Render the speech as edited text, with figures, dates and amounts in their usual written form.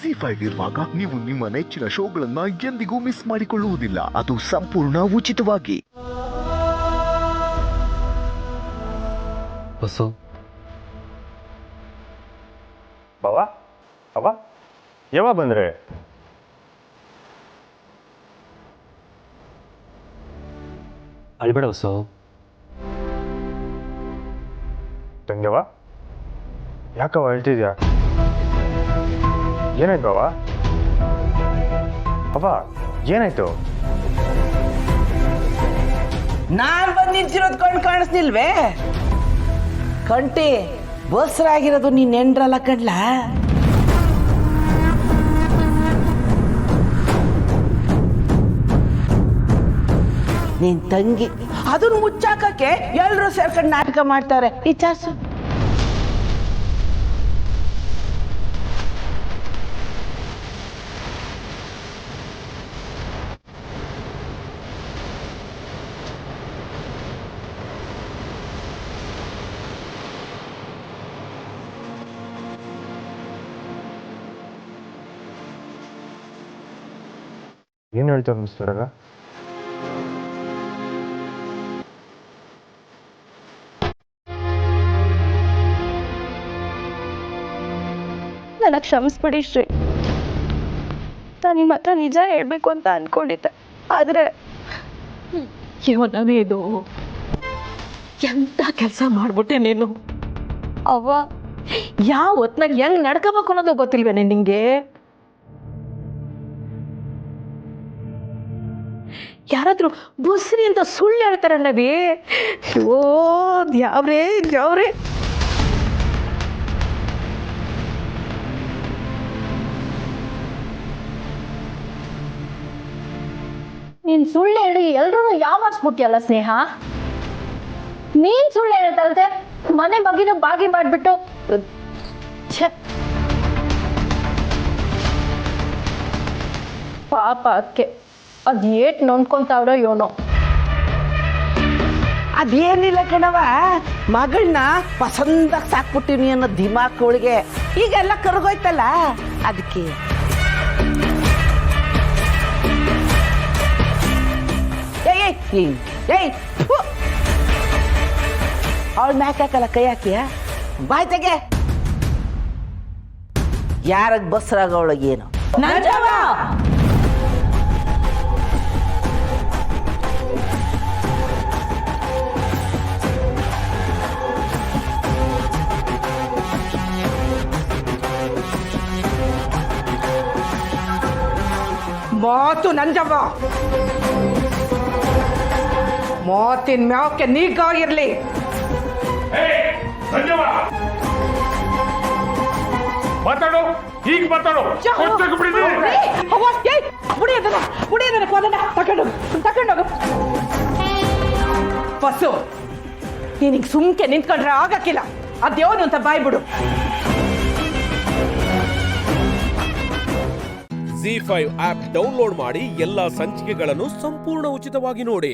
ಜಿ5 ಇರುವಾಗ ನೀವು ನಿಮ್ಮ ನೆಚ್ಚಿನ ಶೋಗಳನ್ನ ಎಂದಿಗೂ ಮಿಸ್ ಮಾಡಿಕೊಳ್ಳುವುದಿಲ್ಲ. ಅದು ಸಂಪೂರ್ಣ ಉಚಿತವಾಗಿ. ಬಸ್ಸು ಬಾವಾ ಅವ ಯಾವಾಗ ಬಂದ್ರೆ? ಅಳ್ಬೇಡ ಬಸ್ಸು. ತಂಗ್ಯವ ಯಾಕವ ಹೇಳ್ತಿದ್ಯಾ? ಏನಾಯ್ತು ಬಾವ? ಅವ ಏನಾಯ್ತು? ನಾನ್ ಬಂದು ನಿಂತಿರೋದು ಕಣ್ ಕಾಣಿಸ್ತಿಲ್ವೇ? ಕಂಟಿ ಬಸ್ರಾಗಿರೋದು ನೀನ್ ನೆಂಡ್ರಲ್ಲ ಕಣ್ಲ. ನಿನ್ ತಂಗಿ ಅದನ್ನ ಮುಚ್ಚಾಕಕ್ಕೆ ಎಲ್ರು ಸೇರ್ಕೊಂಡು ನಾಟಕ ಮಾಡ್ತಾರೆ. ವಿಚಾರಿಸು. ಏನು ಹೇಳ್ತಾರೆ ಮಿಸ್ಟರಾಗ? ನನ್ನ ಕ್ಷಮಿಸ್ಬಿಡಿ ಶ್ರೀ. ನಾನು ನಿಮ್ಮ ಹತ್ರ ನಿಜ ಹೇಳ್ಬೇಕು ಅಂತ ಅನ್ಕೊಂಡಿದ್ದೆ, ಆದ್ರೆ ಇವನೇ ಇದು ಎಂತ ಕೆಲಸ ಮಾಡ್ಬಿಟ್ಟೆ ನೀನು. ಅವ್ವ ಯಾವ ಹೊತ್ನಾಗ ಹೆಂಗ್ ನಡ್ಕೋಬೇಕು ಅನ್ನೋದು ಗೊತ್ತಿಲ್ವೇನೆ ನಿಂಗೆ? ಯಾರಾದ್ರೂ ಬುಸ್ರಿ ಅಂತ ಸುಳ್ಳು ಹೇಳ್ತಾರಲ್ಲವೇ? ಓ ಯಾವ್ರೇ ಯಾವ್ರೇ. ನೀನ್ ಸುಳ್ಳು ಹೇಳಿ ಎಲ್ರೂ ಯಾವಾರಿಸ್ಬಿಟ್ಟಿಯಲ್ಲ ಸ್ನೇಹ. ನೀನ್ ಸುಳ್ಳು ಹೇಳ್ತಲ್ದೆ ಮನೆ ಬಗ್ಗಿನ ಬಾಗಿ ಮಾಡ್ಬಿಟ್ಟು ಪಾಪ ಅದಕ್ಕೆ ಅದ್ ಏಟ್ ನೊಂದ್ಕೊಂತಾವ್ರೋ ಯೋನೋ. ಅದೇನಿಲ್ಲ ಕಣವ, ಮಗಳನ್ನ ಪಸಂದಾಗಿ ಸಾಕ್ಬಿಟ್ಟಿನಿ ಅನ್ನೋ ದಿಮಾಕ್ ಅವಳಿಗೆ. ಈಗೆಲ್ಲ ಕರ್ಗೋಯ್ತಲ್ಲ ಅದಕ್ಕೆ. ಅವಳ ಮ್ಯಾಕ್ ಹಾಕಲ್ಲ ಕೈ ಹಾಕಿಯ ಬಾಯ್ ತೆಗೆ. ಯಾರಾಗ ಬಸ್ರಾಗ ಅವಳಿಗೇನು? ಮಾತು ನಂಜವ್ವ, ಮಾತಿನ ಮ್ಯಾಕೆ ನೀಗಾಗಿರ್ಲಿ. ಮಾತಾಡು, ಈಗ ಮಾತಾಡು. ಬಸ್ಸು, ನೀನಿಗೆ ಸುಮ್ಕೆ ನಿಂತ್ಕೊಂಡ್ರೆ ಆಗಕ್ಕಿಲ್ಲ. ಅದೇವನು ಅಂತ ಬಾಯ್ಬಿಡು. ಜಿ5 ಆಪ್ ಡೌನ್ಲೋಡ್ ಮಾಡಿ ಎಲ್ಲಾ ಸಂಚಿಕೆಗಳನ್ನು ಸಂಪೂರ್ಣ ಉಚಿತವಾಗಿ ನೋಡಿ.